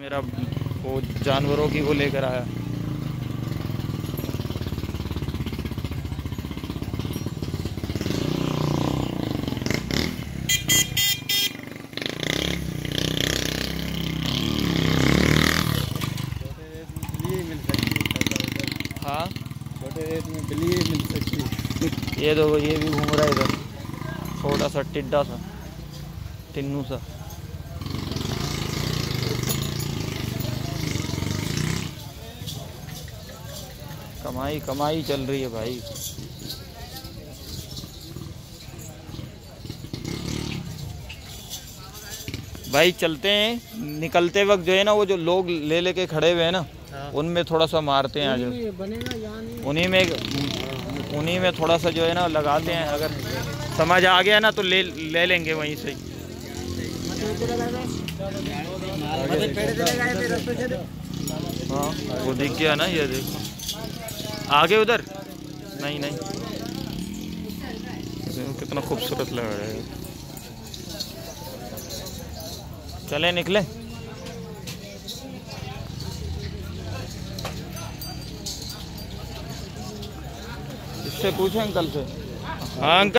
मेरा वो जानवरों की वो लेकर आया। हाँ, छोटे रेट में बिल्ली मिल सकती है। ये देखो ये भी घूम रहा है इधर, छोटा सा टिड्डा सा, टिन्नू सा। कमाई कमाई चल रही है भाई। भाई चलते हैं, निकलते वक्त जो है ना वो जो लोग ले लेके खड़े हुए हैं ना, हाँ। उनमें थोड़ा सा मारते हैं आज, उन्हीं में थोड़ा सा जो है ना लगाते हैं। अगर समझ आ गया ना तो ले लेंगे वहीं से। हाँ वो दिख गया ना, ये देख आगे उधर। नहीं नहीं, कितना खूबसूरत लग रहा है। चले निकले। इससे पूछें अंकल से। हाँ अंकल।